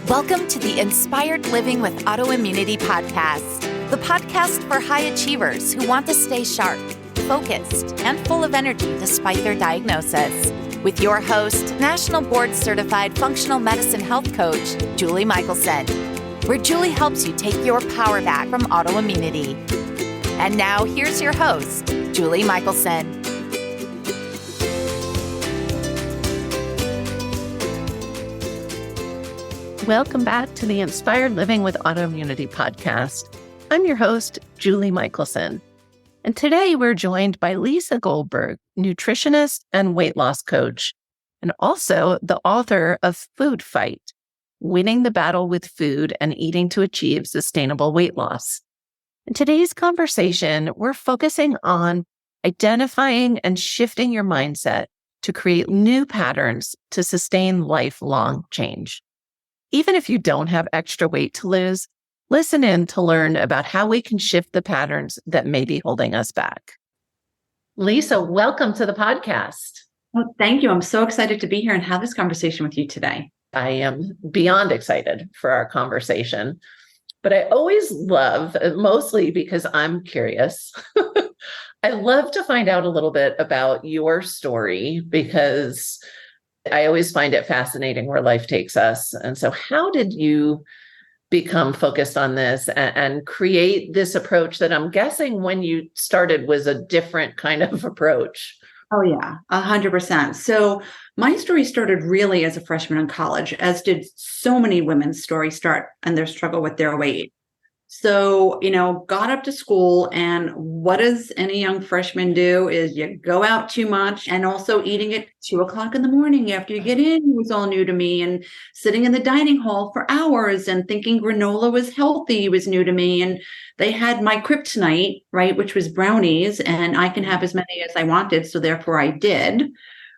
Welcome to the Inspired Living with Autoimmunity podcast, the podcast for high achievers who want to stay sharp, focused, and full of energy despite their diagnosis. With your host, National Board Certified Functional Medicine Health Coach, Julie Michelson, where Julie helps you take your power back from autoimmunity. And now here's your host, Julie Michelson. Welcome back to the Inspired Living with Autoimmunity podcast. I'm your host, Julie Michelson. And today we're joined by Lisa Goldberg, nutritionist and weight loss coach, and also the author of Food Fight, Winning the Battle with Food and Eating to Achieve Sustainable Weight Loss. In today's conversation, we're focusing on identifying and shifting your mindset to create new patterns to sustain lifelong change. Even if you don't have extra weight to lose, listen in to learn about how we can shift the patterns that may be holding us back. Lisa, welcome to the podcast. Well, thank you. I'm so excited to be here and have this conversation with you today. I am beyond excited for our conversation, but I always love, mostly because I'm curious, I love to find out a little bit about your story because I always find it fascinating where life takes us. And so how did you become focused on this and create this approach that I'm guessing when you started was a different kind of approach? Oh, yeah, 100%. So my story started really as a freshman in college, as did so many women's stories start and their struggle with their weight. So, got up to school, and what does any young freshman do is you go out too much, and also eating at 2:00 in the morning after you get in was all new to me, and sitting in the dining hall for hours and thinking granola was healthy was new to me. And they had my kryptonite, right, which was brownies, and I can have as many as I wanted. So therefore I did.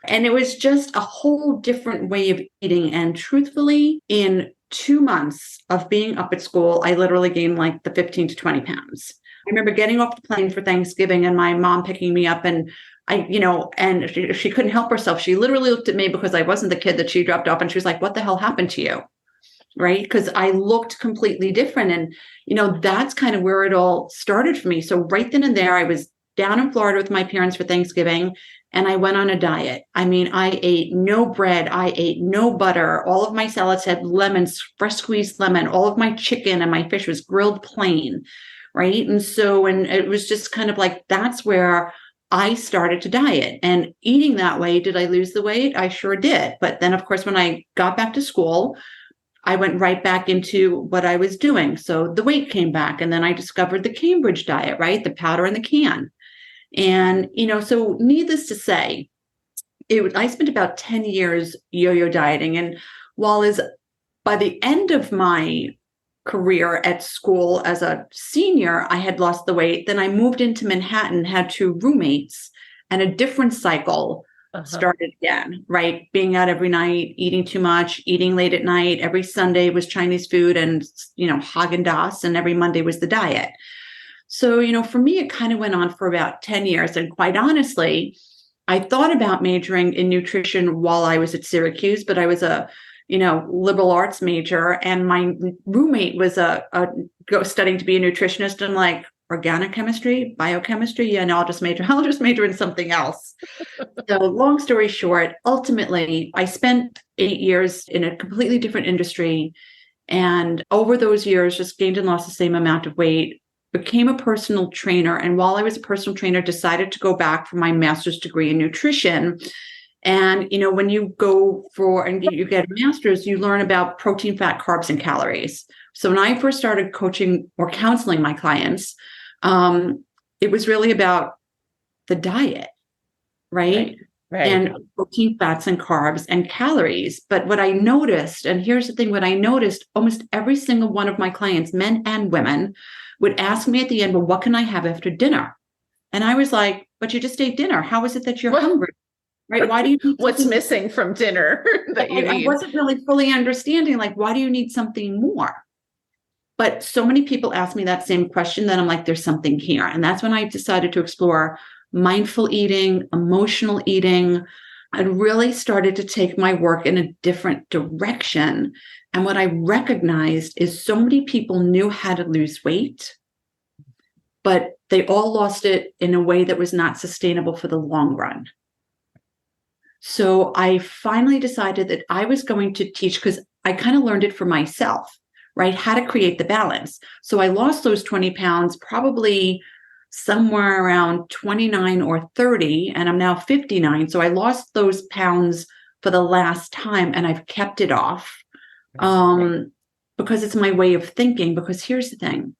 And it was just a whole different way of eating. And truthfully, in 2 months of being up at school, I literally gained like the 15 to 20 pounds. I remember getting off the plane for Thanksgiving and my mom picking me up, and and she couldn't help herself. She literally looked at me because I wasn't the kid that she dropped off, and she was like, "What the hell happened to you?" Right? Because I looked completely different. And, that's kind of where it all started for me. So right then and there, I was down in Florida with my parents for Thanksgiving, and I went on a diet. I mean, I ate no bread. I ate no butter. All of my salads had lemons, fresh squeezed lemon. All of my chicken and my fish was grilled plain, right? And it was just kind of like, that's where I started to diet. And eating that way, did I lose the weight? I sure did. But then, of course, when I got back to school, I went right back into what I was doing. So the weight came back, and then I discovered the Cambridge diet, right? The powder in the can. And, so needless to say, I spent about 10 years yo-yo dieting. And by the end of my career at school as a senior, I had lost the weight. Then I moved into Manhattan, had 2 roommates, and a different cycle started again, right? Being out every night, eating too much, eating late at night. Every Sunday was Chinese food and, Haagen-Dazs, and every Monday was the diet. So, for me, it kind of went on for about 10 years. And quite honestly, I thought about majoring in nutrition while I was at Syracuse, but I was a, liberal arts major, and my roommate was studying to be a nutritionist, and like, organic chemistry, biochemistry, yeah, no, I'll just major in something else. So long story short, ultimately, I spent 8 years in a completely different industry. And over those years, just gained and lost the same amount of weight, became a personal trainer. And while I was a personal trainer, decided to go back for my master's degree in nutrition. And, when you go and you get a master's, you learn about protein, fat, carbs, and calories. So when I first started coaching or counseling my clients, it was really about the diet, right? Right. And protein, fats, and carbs and calories. But what I noticed, and here's the thing, almost every single one of my clients, men and women, would ask me at the end, well, what can I have after dinner? And I was like, but you just ate dinner. How is it that you're hungry? Right? Why do you need what's missing from dinner that you need? I wasn't really fully understanding, like, why do you need something more? But so many people ask me that same question that I'm like, there's something here. And that's when I decided to explore mindful eating, emotional eating, I really started to take my work in a different direction. And what I recognized is so many people knew how to lose weight, but they all lost it in a way that was not sustainable for the long run. So I finally decided that I was going to teach, because I kind of learned it for myself, right? How to create the balance. So I lost those 20 pounds probably somewhere around 29 or 30, and I'm now 59. So I lost those pounds for the last time, and I've kept it off because it's my way of thinking. Because here's the thing,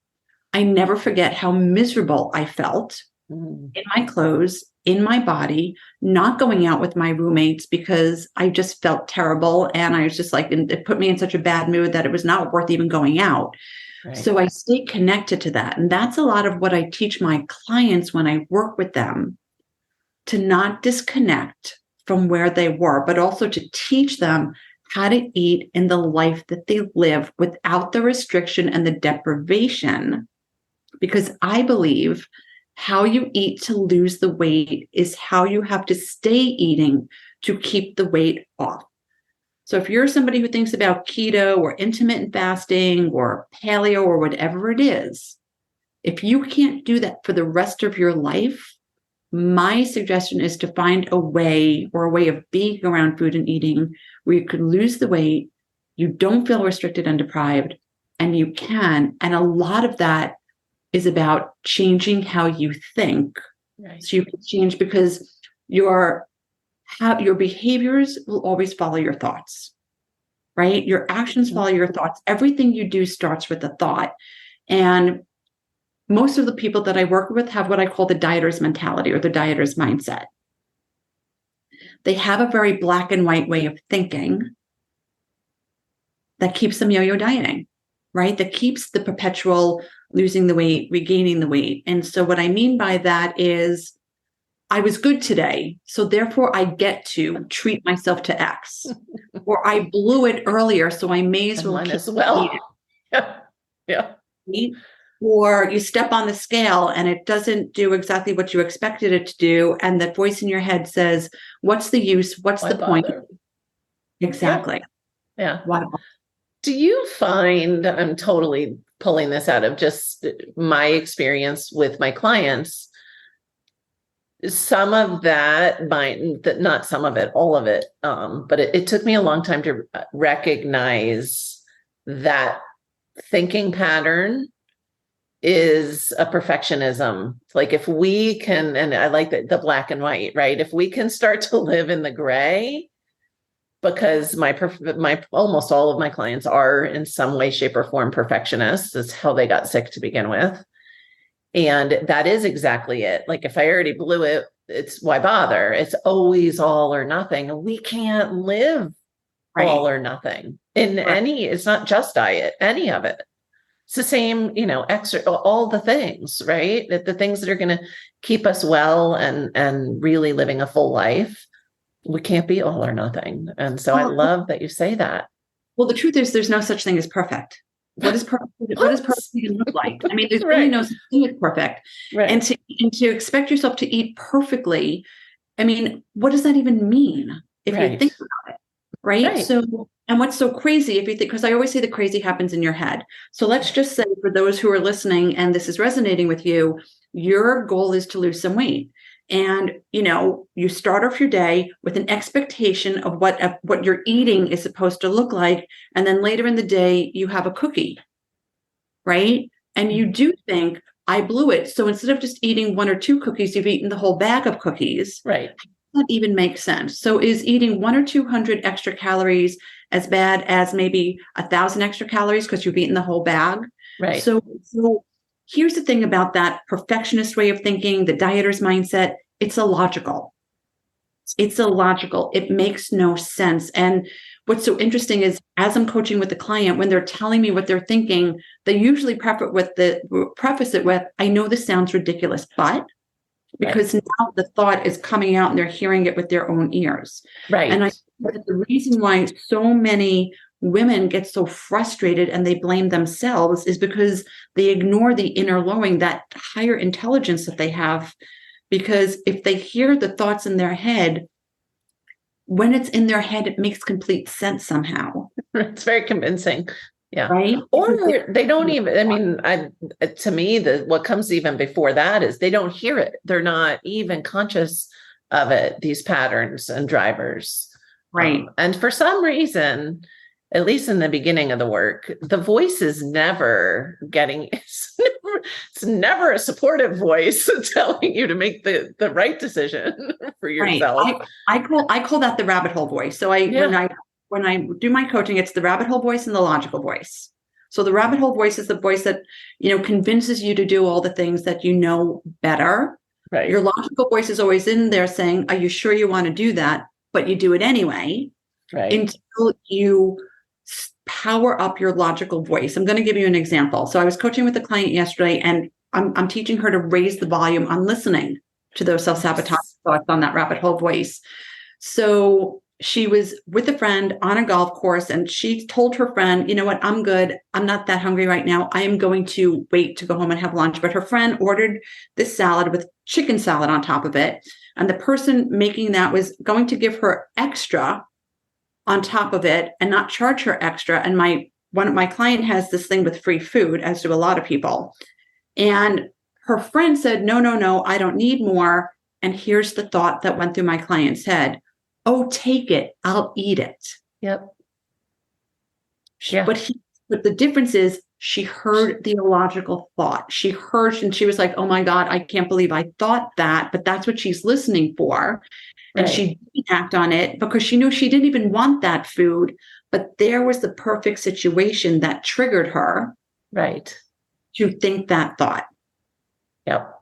I never forget how miserable I felt in my clothes, in my body, not going out with my roommates because I just felt terrible. And I was just like, it put me in such a bad mood that it was not worth even going out. Right. So I stay connected to that. And that's a lot of what I teach my clients when I work with them, to not disconnect from where they were, but also to teach them how to eat in the life that they live without the restriction and the deprivation. Because I believe how you eat to lose the weight is how you have to stay eating to keep the weight off. So if you're somebody who thinks about keto or intermittent fasting or paleo or whatever it is, if you can't do that for the rest of your life, my suggestion is to find a way of being around food and eating where you can lose the weight, you don't feel restricted and deprived, and you can. And a lot of that is about changing how you think. Right. So you can change, because your behaviors will always follow your thoughts, right? Your actions follow your thoughts. Everything you do starts with a thought. And most of the people that I work with have what I call the dieter's mentality or the dieter's mindset. They have a very black and white way of thinking that keeps them yo-yo dieting, right? That keeps the perpetual losing the weight, regaining the weight. And so what I mean by that is, I was good today, so therefore I get to treat myself to X. Or I blew it earlier, so I may as well. Yeah. Or you step on the scale and it doesn't do exactly what you expected it to do. And the voice in your head says, what's the use? What's the point? Exactly. Yeah. Why? Do you find, I'm totally pulling this out of just my experience with my clients, some of that not some of it, all of it. But it took me a long time to recognize that thinking pattern is a perfectionism. Like if we can, and I like the black and white, right? If we can start to live in the gray, because my almost all of my clients are in some way, shape, or form perfectionists. That's how they got sick to begin with. And that is exactly it. Like if I already blew it, it's why bother? It's always all or nothing. We can't live all or nothing in any, it's not just diet, any of it. It's the same, extra, all the things, right? The things that are going to keep us well and really living a full life. We can't be all or nothing. And so I love that you say that. Well, the truth is there's no such thing as perfect. What does perfect even look like? I mean, there's really no such thing as perfect. Right. And to expect yourself to eat perfectly, I mean, what does that even mean if you think about it? Right. So, and what's so crazy if you think, because I always say the crazy happens in your head. So let's just say for those who are listening and this is resonating with you, your goal is to lose some weight. And, you start off your day with an expectation of what your eating is supposed to look like. And then later in the day, you have a cookie, right? And you do think, I blew it. So instead of just eating 1 or 2 cookies, you've eaten the whole bag of cookies. Right. That even makes sense. So is eating 100 or 200 extra calories as bad as maybe 1,000 extra calories because you've eaten the whole bag? Right. So here's the thing about that perfectionist way of thinking, the dieter's mindset. It's illogical. It makes no sense. And what's so interesting is as I'm coaching with the client, when they're telling me what they're thinking, they usually preface it with, I know this sounds ridiculous, but because now the thought is coming out and they're hearing it with their own ears. Right. And I think that the reason why so many women get so frustrated and they blame themselves is because they ignore the inner knowing, that higher intelligence that they have. Because if they hear the thoughts in their head, when it's in their head, it makes complete sense somehow. It's very convincing. Yeah. Right? Or they don't even, I mean, to me, what comes even before that is they don't hear it. They're not even conscious of it, these patterns and drivers. Right. And for some reason, at least in the beginning of the work, the voice is never it's never a supportive voice telling you to make the right decision for yourself. Right. I call that the rabbit hole voice. So when I do my coaching, it's the rabbit hole voice and the logical voice. So the rabbit hole voice is the voice that, convinces you to do all the things that you know better. Right. Your logical voice is always in there saying, are you sure you want to do that? But you do it anyway. Right. Until you power up your logical voice. I'm going to give you an example. So I was coaching with a client yesterday, and I'm teaching her to raise the volume on listening to those self-sabotage thoughts on that rabbit hole voice. So she was with a friend on a golf course, and she told her friend, you know what, I'm good. I'm not that hungry right now. I am going to wait to go home and have lunch. But her friend ordered this salad with chicken salad on top of it. And the person making that was going to give her extra on top of it and not charge her extra. And one of my client has this thing with free food, as do a lot of people. And her friend said, no, I don't need more. And here's the thought that went through my client's head. Oh, take it. I'll eat it. Yep. Yeah. But the difference is she heard the illogical thought. She heard, and she was like, oh my God, I can't believe I thought that. But that's what she's listening for. And she didn't act on it because she knew she didn't even want that food. But there was the perfect situation that triggered her. Right. To think that thought. Yep.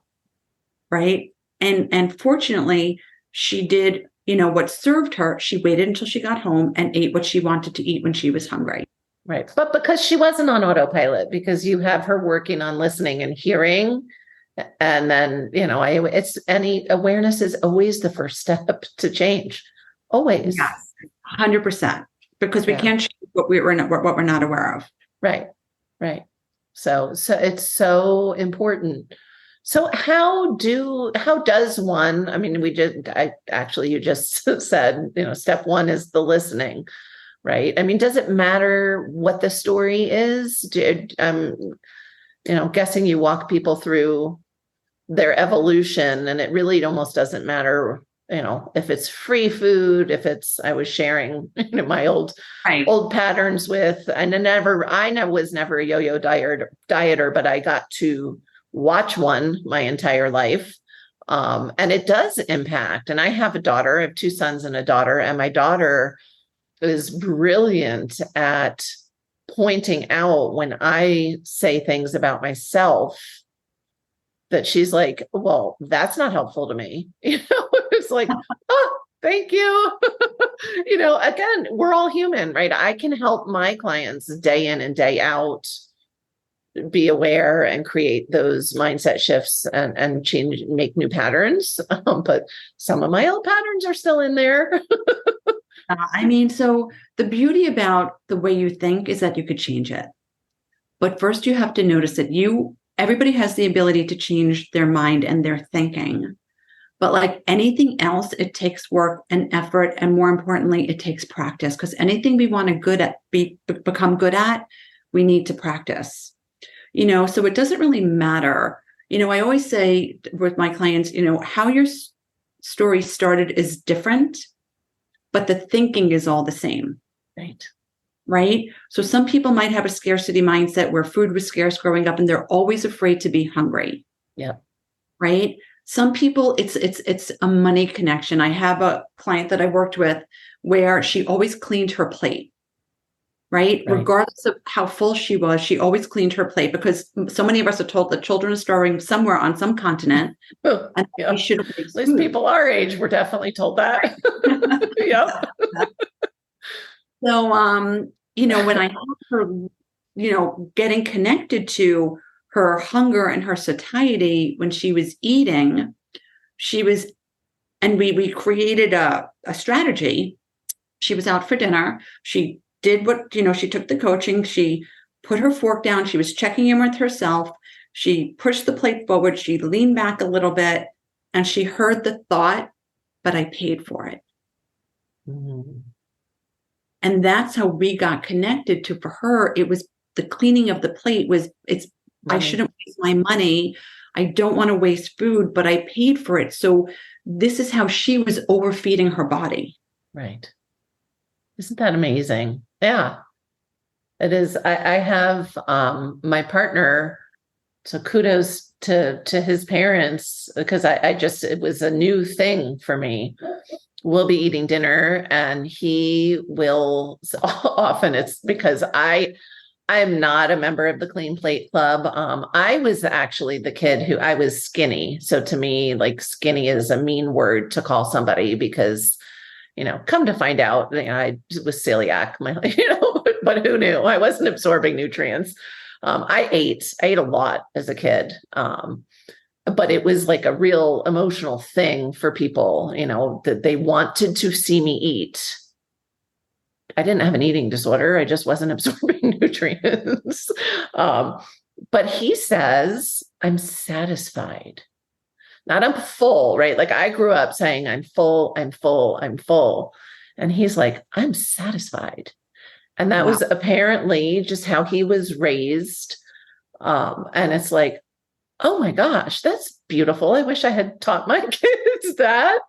Right. And fortunately, she did, what served her. She waited until she got home and ate what she wanted to eat when she was hungry. Right. But because she wasn't on autopilot, because you have her working on listening and hearing. And then, any awareness is always the first step to change. Always. Yes, 100%. Because we can't change what we're not aware of. Right. Right. So it's so important. So how does one, I mean, you just said, step one is the listening, right? I mean, does it matter what the story is? Guessing you walk people through their evolution, and it really almost doesn't matter, if it's free food, if it's, I was sharing, my old patterns with, and I was never a yo-yo dieter, but I got to watch one my entire life. And it does impact. And I have I have two sons and a daughter, and my daughter is brilliant at pointing out when I say things about myself that she's like, well, that's not helpful to me. It's like, oh, thank you. Again, we're all human, right? I can help my clients day in and day out be aware and create those mindset shifts and change, make new patterns. But some of my old patterns are still in there. So the beauty about the way you think is that you could change it. But first you have to notice that everybody has the ability to change their mind and their thinking. But like anything else, it takes work and effort. And more importantly, it takes practice, because anything we want to become good at, we need to practice. So it doesn't really matter. I always say with my clients, how your story started is different, but the thinking is all the same. Right. So some people might have a scarcity mindset where food was scarce growing up and they're always afraid to be hungry. Yeah. Right. Some people, it's a money connection. I have a client that I worked with where she always cleaned her plate. Right. Regardless of how full she was, she always cleaned her plate, because so many of us are told that children are starving somewhere on some continent. And we shouldn't waste food. At least people our age were definitely told that. Yep. So, when I help her, getting connected to her hunger and her satiety when she was eating, and we created a strategy. She was out for dinner. She did what, she took the coaching. She put her fork down. She was checking in with herself. She pushed the plate forward. She leaned back a little bit, and she heard the thought, but I paid for it. Mm-hmm. And that's how we got connected to, for her, it was the cleaning of the plate I shouldn't waste my money. I don't want to waste food, but I paid for it. So this is how she was overfeeding her body. Right. Isn't that amazing? Yeah, it is. I have my partner, so kudos to his parents, because I just, it was a new thing for me. We'll be eating dinner and he will, so often it's because I'm not a member of the Clean Plate Club. I was actually the kid who, I was skinny. So to me, like, skinny is a mean word to call somebody because, come to find out, I was celiac, but who knew? I wasn't absorbing nutrients. I ate a lot as a kid. But it was like a real emotional thing for people, that they wanted to see me eat. I didn't have an eating disorder. I just wasn't absorbing nutrients. But he says, I'm satisfied. Not I'm full, right? Like, I grew up saying, I'm full, I'm full, I'm full. And he's like, I'm satisfied. And that was apparently just how he was raised. And it's like, oh my gosh, that's beautiful. I wish I had taught my kids that,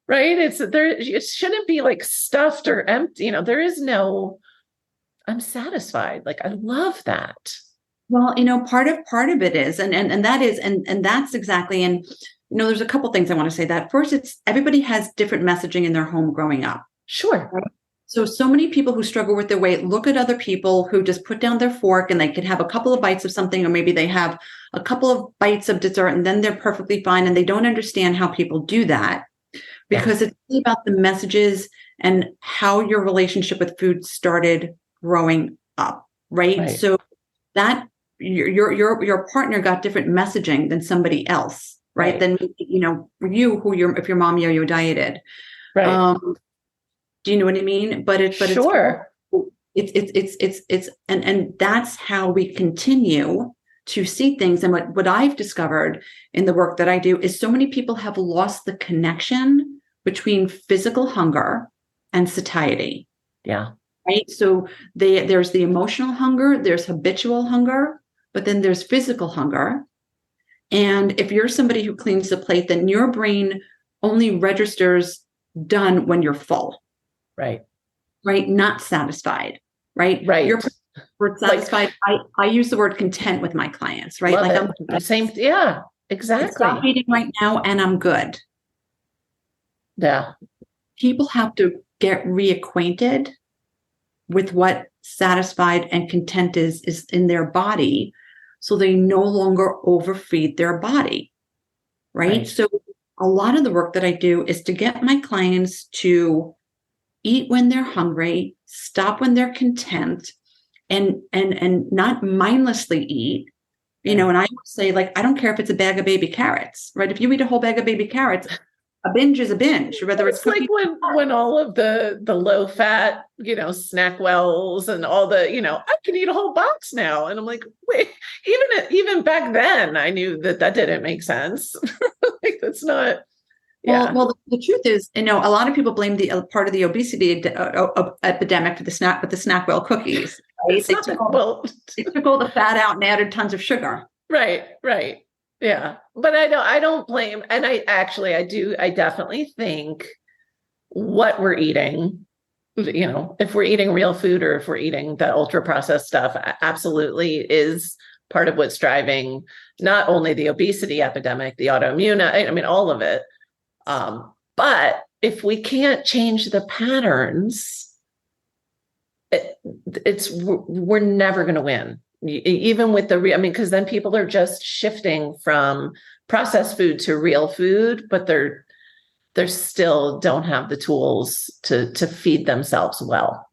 right? It shouldn't be like stuffed or empty. There is no, I'm satisfied. Like, I love that. Well, part of it is, and that is, and that's exactly, and, there's a couple things I want to say. That first, it's everybody has different messaging in their home growing up. Sure. Right? So many people who struggle with their weight look at other people who just put down their fork and they could have a couple of bites of something, or maybe they have a couple of bites of dessert and then they're perfectly fine. And they don't understand how people do that, because it's really about the messages and how your relationship with food started growing up, right? So that your partner got different messaging than somebody else, right? Than, if your mom yo-yo dieted. Right. Do you know what I mean? But sure. It's and that's how we continue to see things. And what I've discovered in the work that I do is so many people have lost the connection between physical hunger and satiety. Yeah. Right. So there's the emotional hunger, there's habitual hunger, but then there's physical hunger. And if you're somebody who cleans the plate, then your brain only registers done when you're full. Right. Right. Not satisfied. Right. Right. Your word satisfied. I use the word content with my clients. Right. Love like, it. I'm same. Yeah, exactly. Stop eating right now and I'm good. Yeah. People have to get reacquainted with what satisfied and content is in their body, so they no longer overfeed their body. Right. So a lot of the work that I do is to get my clients to eat when they're hungry, stop when they're content, and not mindlessly eat. And I would say, like, I don't care if it's a bag of baby carrots, right? If you eat a whole bag of baby carrots, a binge is a binge, whether it's like when all of the low fat, Snackwells and all the, I can eat a whole box now. And I'm like, wait, even back then I knew that didn't make sense. Like, that's not. Yeah. Well, the truth is, a lot of people blame the part of the obesity epidemic for the Snackwell cookies. Right? They took all the fat out and added tons of sugar. Right. Yeah. But I don't blame. And I definitely think what we're eating, if we're eating real food or if we're eating the ultra processed stuff, absolutely is part of what's driving not only the obesity epidemic, the autoimmune, all of it. But if we can't change the patterns, we're never going to win. Even with because then people are just shifting from processed food to real food, but they're still don't have the tools to feed themselves well.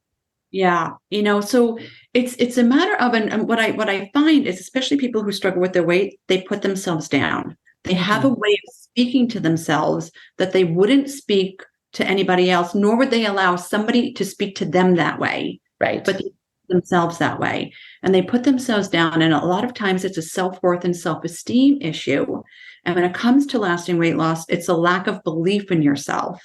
Yeah. So it's a matter of, and what I find is, especially people who struggle with their weight, they put themselves down. They have a way of speaking to themselves that they wouldn't speak to anybody else, nor would they allow somebody to speak to them that way. Right. But they put themselves that way. And they put themselves down. And a lot of times it's a self-worth and self-esteem issue. And when it comes to lasting weight loss, it's a lack of belief in yourself.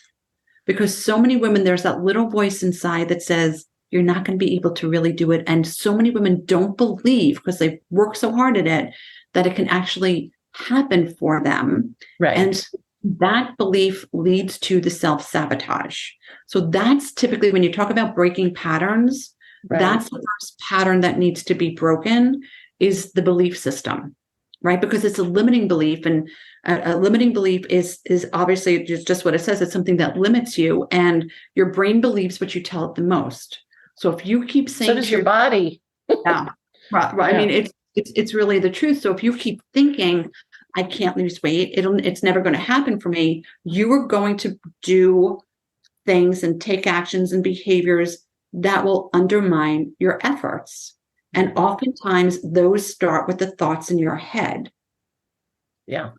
because so many women, there's that little voice inside that says, you're not going to be able to really do it. And so many women don't believe, because they've worked so hard at it, that it can actually happen for them. Right. And that belief leads to the self-sabotage. So that's typically when you talk about breaking patterns, Right. that's the first pattern that needs to be broken, is the belief system, right? Because it's a limiting belief, and a limiting belief is obviously just what it says. It's something that limits you, and your brain believes what you tell it the most. So if you keep saying, so does your body. Yeah, right. Yeah. I mean, it's really the truth. So if you keep thinking, I can't lose weight, it's never going to happen for me, you are going to do things and take actions and behaviors that will undermine your efforts. And oftentimes those start with the thoughts in your head. Yeah.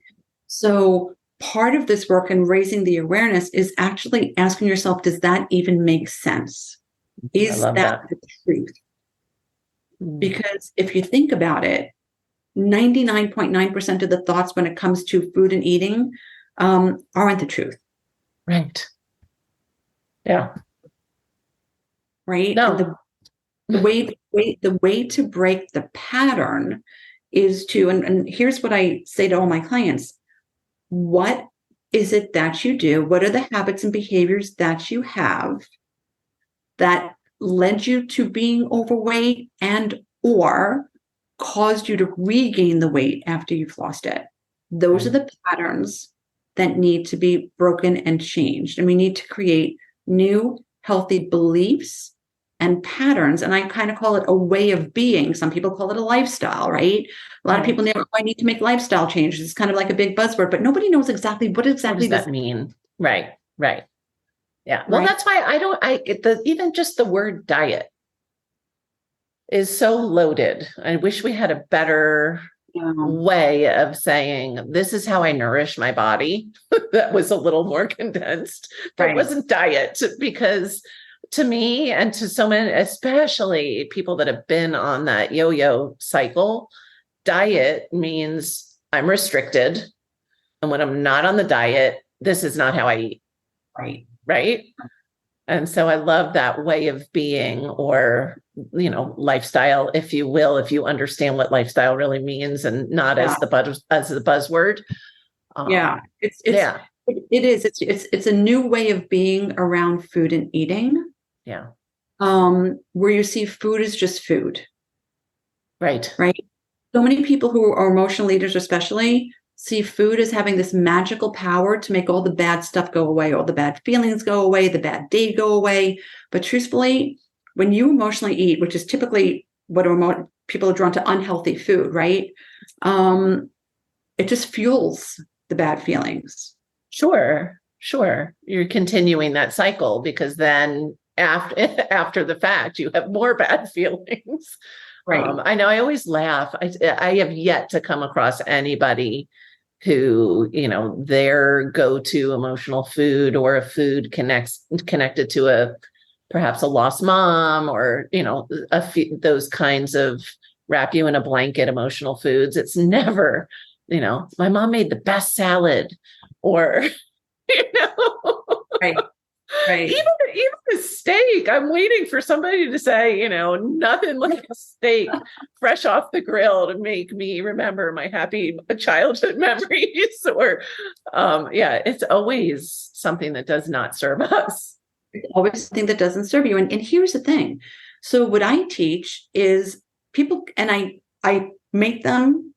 So part of this work in raising the awareness is actually asking yourself, does that even make sense? Is that the truth? Because if you think about it, 99.9% of the thoughts when it comes to food and eating aren't the truth. Right. Yeah. Right. No. And the way to break the pattern is to, and here's what I say to all my clients: what is it that you do? What are the habits and behaviors that you have that led you to being overweight and or caused you to regain the weight after you've lost it? Those are the patterns that need to be broken and changed. And we need to create new healthy beliefs and patterns. And I kind of call it a way of being. Some people call it a lifestyle, right? A lot of people know, I need to make lifestyle changes. It's kind of like a big buzzword, but nobody knows exactly what does that mean. Right. Right. Yeah. Well, Right. that's why even just the word diet is so loaded. I wish we had a better way of saying, this is how I nourish my body. That was a little more condensed. That wasn't diet, because to me and to so many, especially people that have been on that yo-yo cycle, diet means I'm restricted. And when I'm not on the diet, this is not how I eat. Right. Right. And so I love that way of being, or, lifestyle, if you will, if you understand what lifestyle really means, and not as the buzzword. It is. It's a new way of being around food and eating. Yeah. Where you see food as just food. Right. Right. So many people who are emotional leaders, especially, see food as having this magical power to make all the bad stuff go away, all the bad feelings go away, the bad day go away. But truthfully, when you emotionally eat, which is typically what people are drawn to, unhealthy food, right? It just fuels the bad feelings. Sure. You're continuing that cycle, because then after the fact, you have more bad feelings. Right. I know, I always laugh. I have yet to come across anybody who, their go-to emotional food, or a food connected to perhaps a lost mom, or, those kinds of wrap you in a blanket emotional foods. It's never, my mom made the best salad, or, Right. Even a steak. I'm waiting for somebody to say, nothing like a steak fresh off the grill to make me remember my happy childhood memories. Or, it's always something that does not serve us. It's always something that doesn't serve you. And here's the thing. So what I teach is people, and I make them,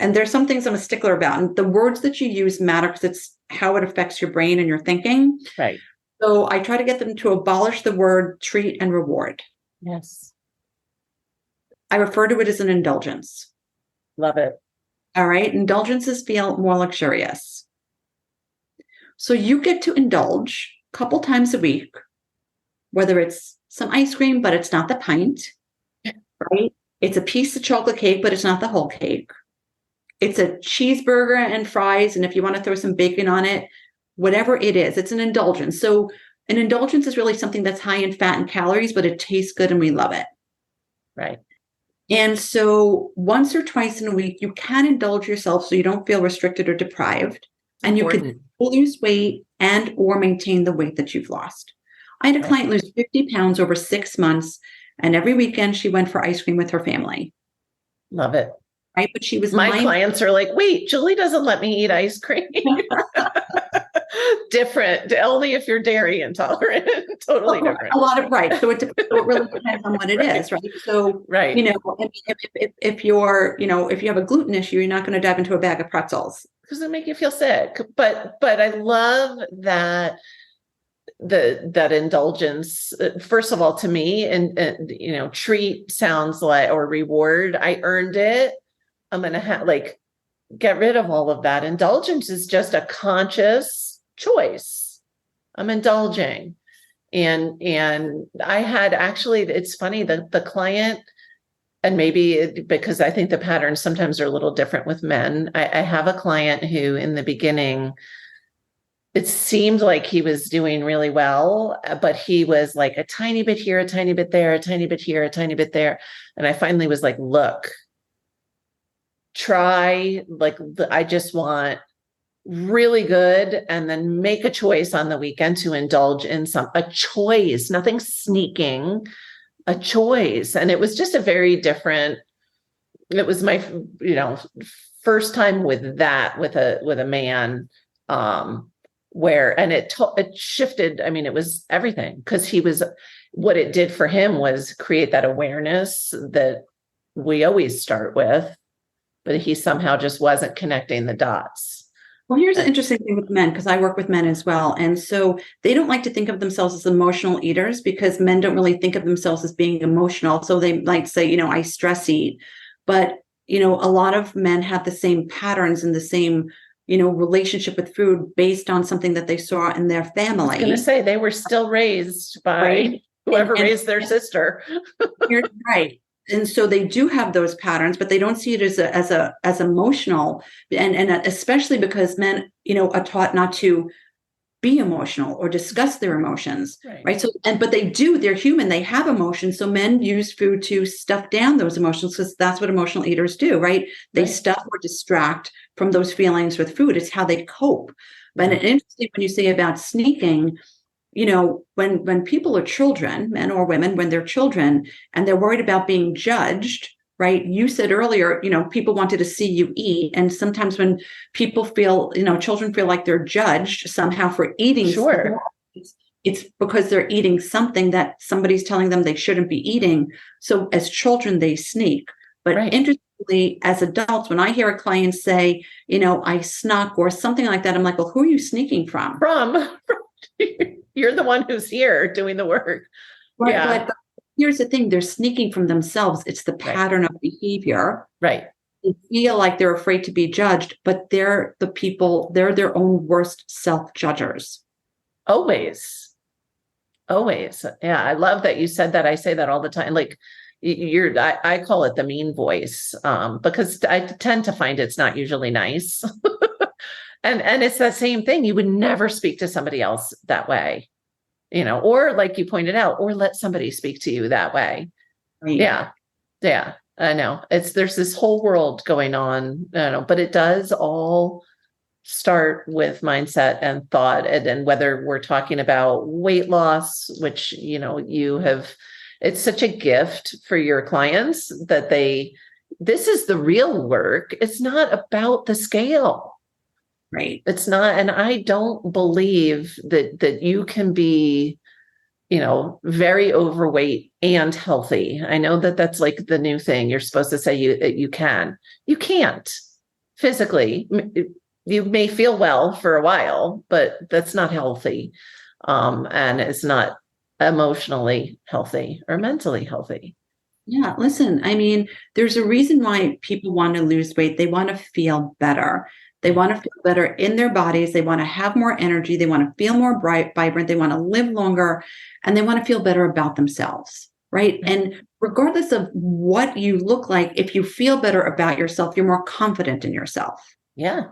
and there's some things I'm a stickler about. And the words that you use matter, because it's how it affects your brain and your thinking. Right. So I try to get them to abolish the word treat and reward. Yes. I refer to it as an indulgence. Love it. All right. Indulgences feel more luxurious. So you get to indulge a couple times a week, whether it's some ice cream, but it's not the pint, right? It's a piece of chocolate cake, but it's not the whole cake. It's a cheeseburger and fries. And if you want to throw some bacon on it, whatever it is, it's an indulgence. So an indulgence is really something that's high in fat and calories, but it tastes good and we love it. Right. And so once or twice in a week, you can indulge yourself so you don't feel restricted or deprived. and you Important. can lose weight and or maintain the weight that you've lost. I had a client lose 50 pounds over 6 months, and every weekend she went for ice cream with her family. Love it. Right. But she was My clients are like, wait, Julie doesn't let me eat ice cream. Different. Only if you're dairy intolerant. Totally different. A lot of, right. So it really depends on what it is. Right. So, you know, if you're, you know, if you have a gluten issue, you're not going to dive into a bag of pretzels. Because it make you feel sick. But I love that that indulgence, first of all, to me, and you know, treat sounds like, or reward, I earned it. I'm going to get rid of all of that. Indulgence is just a conscious choice. I'm indulging. And I had actually, it's funny, the client, and maybe because I think the patterns sometimes are a little different with men. I have a client who in the beginning, it seemed like he was doing really well, but he was like a tiny bit here, a tiny bit there, a tiny bit here, a tiny bit there. And I finally was like, look, try, I just want really good, and then make a choice on the weekend to indulge in a choice, nothing sneaking, a choice. And it was just a very different, it was my, you know, first time with that, with a man, where, and it shifted. I mean, it was everything, because what it did for him was create that awareness that we always start with, but he somehow just wasn't connecting the dots. Well, here's an interesting thing with men, because I work with men as well. And so they don't like to think of themselves as emotional eaters, because men don't really think of themselves as being emotional. So they might say, you know, I stress eat. But, you know, a lot of men have the same patterns and the same, you know, relationship with food based on something that they saw in their family. I was going to say, they were still raised by whoever raised their sister. You're right. And so they do have those patterns, but they don't see it as emotional, and especially because men, you know, are taught not to be emotional or discuss their emotions, right? So, but they're human, they have emotions. So men use food to stuff down those emotions, because that's what emotional eaters do, right? They stuff or distract from those feelings with food. It's how they cope. But it's interesting when you say about sneaking. You know, when people are children, men or women, when they're children and they're worried about being judged, right? You said earlier, you know, people wanted to see you eat. And sometimes when people feel, you know, children feel like they're judged somehow for eating. Sure. It's because they're eating something that somebody's telling them they shouldn't be eating. So as children, they sneak. But interestingly, as adults, when I hear a client say, you know, I snuck or something like that, I'm like, well, who are you sneaking from? You're the one who's here doing the work. Right. Yeah. But here's the thing. They're sneaking from themselves. It's the pattern of behavior. Right. They feel like they're afraid to be judged, but they're their own worst self-judgers. Always. Yeah. I love that you said that. I say that all the time. Like I call it the mean voice, because I tend to find it's not usually nice. And it's that same thing. You would never speak to somebody else that way, you know, or like you pointed out, or let somebody speak to you that way. Right. Yeah. I know there's this whole world going on, I don't know, but it does all start with mindset and thought. And whether we're talking about weight loss, which, you know, it's such a gift for your clients that this is the real work. It's not about the scale. Right. It's not. And I don't believe that you can be, you know, very overweight and healthy. I know that that's like the new thing. You're supposed to say you can't physically. You may feel well for a while, but that's not healthy. And it's not emotionally healthy or mentally healthy. Yeah. Listen, I mean, there's a reason why people want to lose weight. They want to feel better. They want to feel better in their bodies. They want to have more energy. They want to feel more vibrant. They want to live longer, and they want to feel better about themselves, right? And regardless of what you look like, if you feel better about yourself, you're more confident in yourself. Yeah.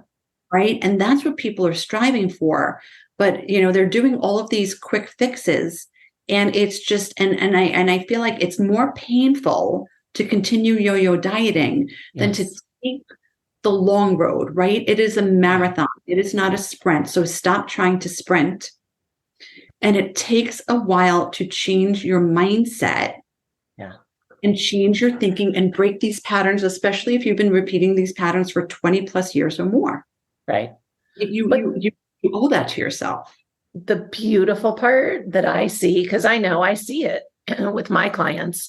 Right. And that's what people are striving for. But, you know, they're doing all of these quick fixes, and it's just, and I feel like it's more painful to continue yo-yo dieting than to take the long road, right? It is a marathon. It is not a sprint. So stop trying to sprint. And it takes a while to change your mindset. Yeah. And change your thinking and break these patterns, especially if you've been repeating these patterns for 20 plus years or more. Right. You owe that to yourself. The beautiful part that I see, because I know I see it with my clients,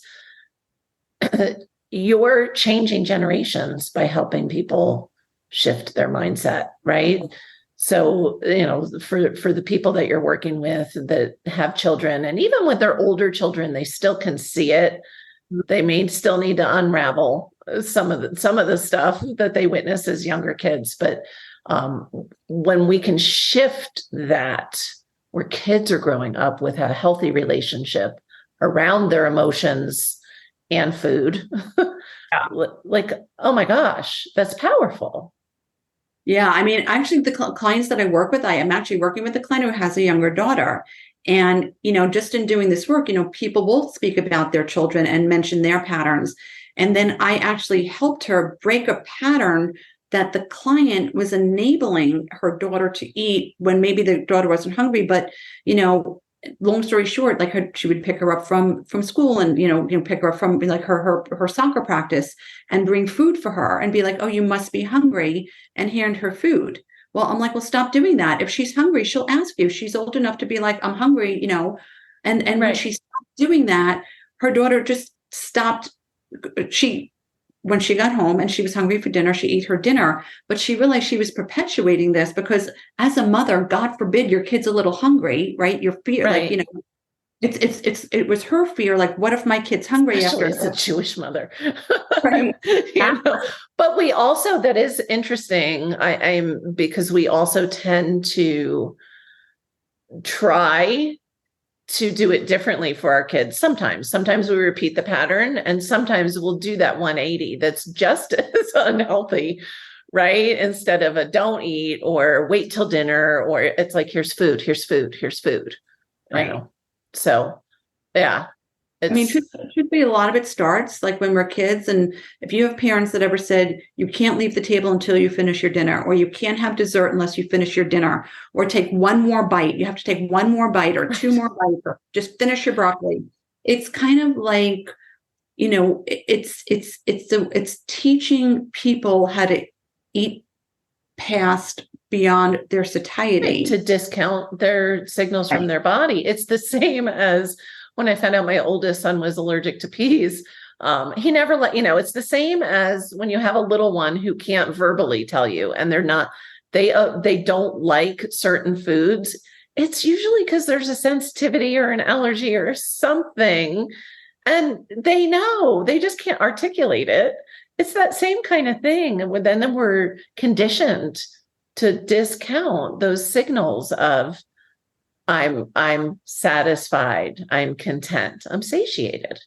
you're changing generations by helping people shift their mindset, right? So, for the people that you're working with that have children, and even with their older children, they still can see it. They may still need to unravel some of the stuff that they witness as younger kids. But when we can shift that, where kids are growing up with a healthy relationship around their emotions and food, like, oh my gosh, that's powerful. Yeah. I mean, actually, the clients that I work with, I am actually working with a client who has a younger daughter. And, just in doing this work, people will speak about their children and mention their patterns. And then I actually helped her break a pattern that the client was enabling her daughter to eat when maybe the daughter wasn't hungry. But, long story short, like she would pick her up from school and, pick her up from like her soccer practice and bring food for her and be like, oh, you must be hungry, and hand her food. Well, I'm like, well, stop doing that. If she's hungry, she'll ask you. She's old enough to be like, I'm hungry, and Right. when she stopped doing that, her daughter just stopped. When she got home and she was hungry for dinner, she ate her dinner, but she realized she was perpetuating this because as a mother, God forbid your kid's a little hungry, right? Your fear, Right. like, it was her fear. Like, what if my kid's hungry Especially after as a Jewish mother? Right. But we also, that is interesting. I'm because we also tend to try to do it differently for our kids. Sometimes we repeat the pattern, and sometimes we'll do that 180 that's just as unhealthy, right? Instead of a don't eat or wait till dinner, or it's like, here's food. Right. So yeah. I mean, should be a lot of it starts like when we're kids. And if you have parents that ever said, you can't leave the table until you finish your dinner, or you can't have dessert unless you finish your dinner, or take one more bite, you have to take one more bite or two more bites, or just finish your broccoli. It's kind of like, it's teaching people how to eat past beyond their satiety. Right, to discount their signals from their body. It's the same as when I found out my oldest son was allergic to peas. He never it's the same as when you have a little one who can't verbally tell you, and they don't like certain foods. It's usually because there's a sensitivity or an allergy or something, and they know, they just can't articulate it. It's that same kind of thing. And then we're conditioned to discount those signals of, I'm satisfied, I'm content, I'm satiated.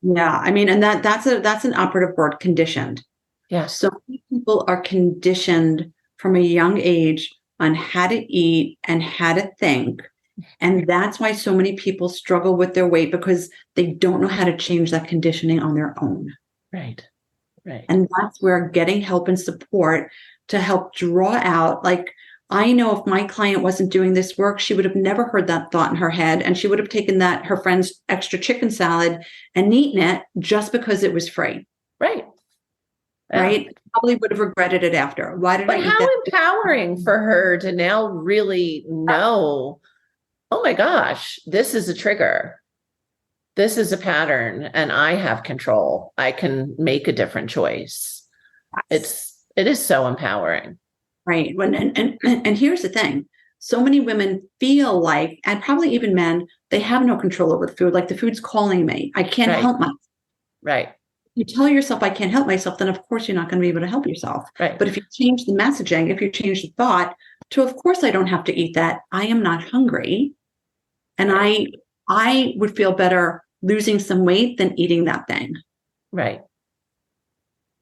Yeah. I mean, and that's an operative word, conditioned. Yeah. So many people are conditioned from a young age on how to eat and how to think. And that's why so many people struggle with their weight, because they don't know how to change that conditioning on their own. Right. And that's where getting help and support to help draw out, like, I know if my client wasn't doing this work, she would have never heard that thought in her head. And she would have taken her friend's extra chicken salad and eaten it just because it was free. Right. Right. Probably would have regretted it after. Why did I eat that? How empowering for her to now really know, oh my gosh, this is a trigger. This is a pattern, and I have control. I can make a different choice. It is so empowering. Right. And here's the thing. So many women feel like, and probably even men, they have no control over the food. Like, the food's calling me. I can't help myself. Right. You tell yourself I can't help myself, then of course you're not going to be able to help yourself. Right. But if you change the messaging, if you change the thought to, of course I don't have to eat that, I am not hungry. And I would feel better losing some weight than eating that thing. Right.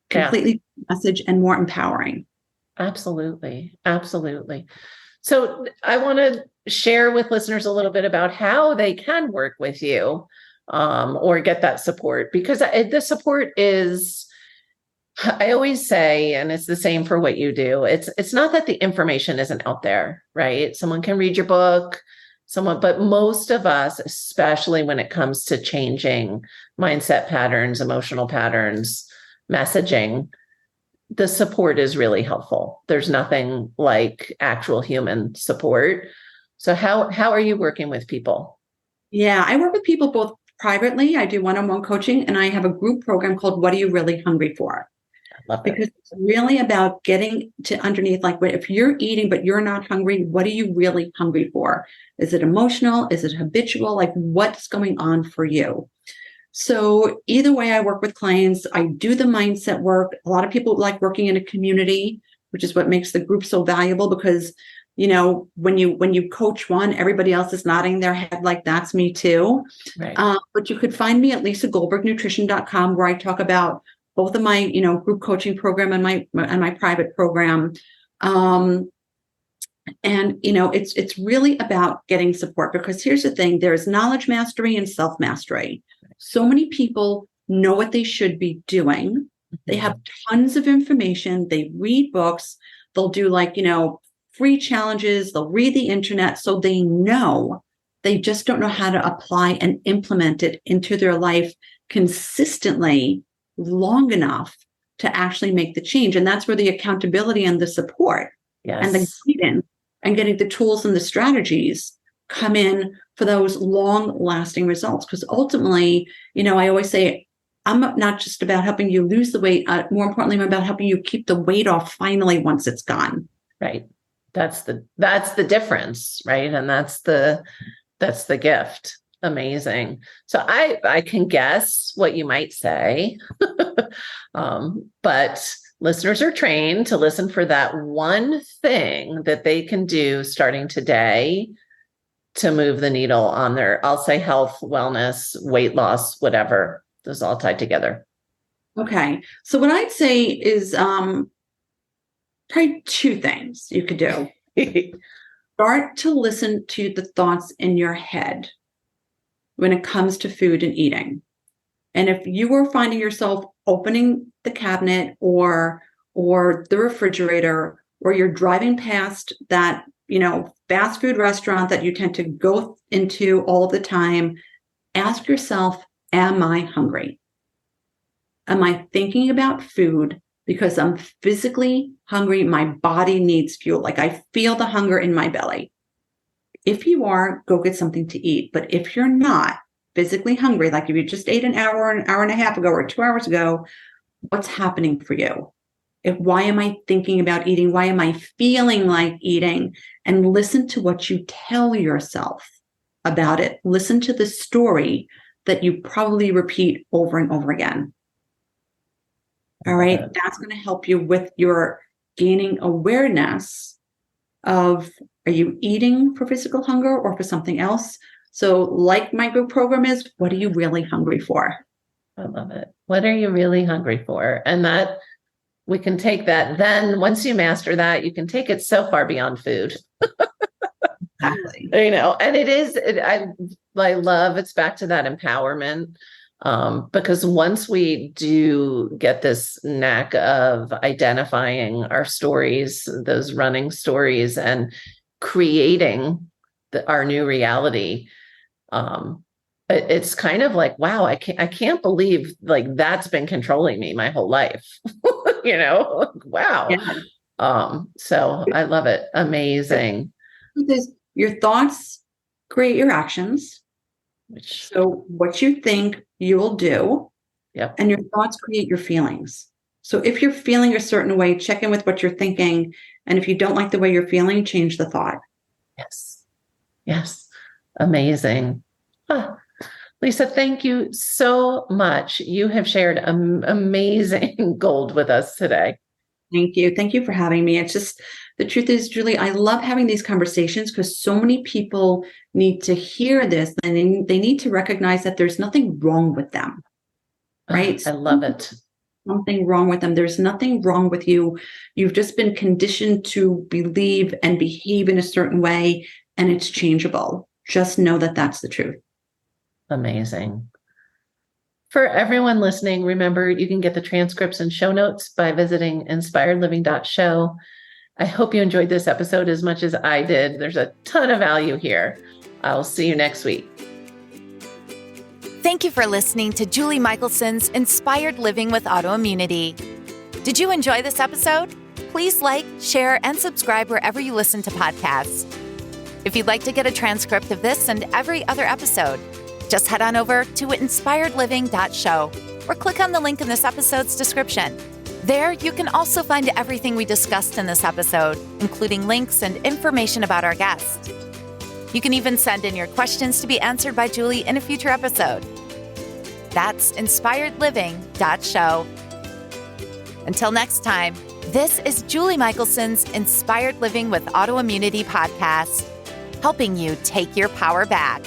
Completely message and more empowering. Absolutely. So I want to share with listeners a little bit about how they can work with you, or get that support, because the support is I always say, and it's the same for what you do, it's not that the information isn't out there, right? Someone can read your book, but most of us, especially when it comes to changing mindset patterns, emotional patterns, messaging, the support is really helpful. There's nothing like actual human support. So how are you working with people? Yeah, I work with people both privately. I do one-on-one coaching, and I have a group program called What Are You Really Hungry For? Love it. Because it's really about getting to underneath, like, if you're eating but you're not hungry, what are you really hungry for? Is it emotional? Is it habitual? Like, what's going on for you? So either way, I work with clients. I do the mindset work. A lot of people like working in a community, which is what makes the group so valuable, because when you coach one, everybody else is nodding their head like, that's me too. Right. But you could find me at lisagoldbergnutrition.com, where I talk about both of my group coaching program and my private program. It's really about getting support, because here's the thing: there's knowledge mastery and self mastery. So many people know what they should be doing. They have tons of information. They read books. They'll do free challenges. They'll read the internet. So they know, they just don't know how to apply and implement it into their life consistently long enough to actually make the change. And that's where the accountability and the support and the guidance and getting the tools and the strategies come in for those long-lasting results. Because ultimately, I always say, I'm not just about helping you lose the weight. More importantly, I'm about helping you keep the weight off finally once it's gone. Right. That's the difference, right? And that's the gift. Amazing. So I can guess what you might say, but listeners are trained to listen for that one thing that they can do starting today to move the needle on their, I'll say, health, wellness, weight loss, whatever. This is all tied together. Okay. So what I'd say is try two things you could do. Start to listen to the thoughts in your head when it comes to food and eating. And if you are finding yourself opening the cabinet or the refrigerator, or you're driving past that, fast food restaurant that you tend to go into all the time, ask yourself, am I hungry? Am I thinking about food because I'm physically hungry? My body needs fuel. Like, I feel the hunger in my belly. If you are, go get something to eat. But if you're not physically hungry, like if you just ate an hour and a half ago, or 2 hours ago, what's happening for you? Why am I thinking about eating? Why am I feeling like eating? And listen to what you tell yourself about it. Listen to the story that you probably repeat over and over again. All right. That's going to help you with your gaining awareness of, are you eating for physical hunger or for something else? So like my group program is, what are you really hungry for? I love it. What are you really hungry for? And that we can take that. Then once you master that, you can take it so far beyond food. Exactly. And I love, it's back to that empowerment. Because once we do get this knack of identifying our stories, those running stories, and creating our new reality, it's kind of like, wow, I can't believe like that's been controlling me my whole life. Wow. Yeah. So I love it. Amazing. Your thoughts create your actions. So what you think, you will do. Yep. And your thoughts create your feelings. So if you're feeling a certain way, check in with what you're thinking. And if you don't like the way you're feeling, change the thought. Yes. Yes. Amazing. Lisa, thank you so much. You have shared amazing gold with us today. Thank you. Thank you for having me. It's just, the truth is, Julie, I love having these conversations because so many people need to hear this, and they need to recognize that there's nothing wrong with them, right? I love it. Something wrong with them. There's nothing wrong with you. You've just been conditioned to believe and behave in a certain way, and it's changeable. Just know that that's the truth. Amazing. For everyone listening, remember you can get the transcripts and show notes by visiting inspiredliving.show. I hope you enjoyed this episode as much as I did. There's a ton of value here. I'll see you next week. Thank you for listening to Julie Michelson's Inspired Living with Autoimmunity. Did you enjoy this episode? Please like, share, and subscribe wherever you listen to podcasts. If you'd like to get a transcript of this and every other episode, just head on over to inspiredliving.show or click on the link in this episode's description. There, you can also find everything we discussed in this episode, including links and information about our guest. You can even send in your questions to be answered by Julie in a future episode. That's inspiredliving.show. Until next time, this is Julie Michelson's Inspired Living with Autoimmunity podcast, helping you take your power back.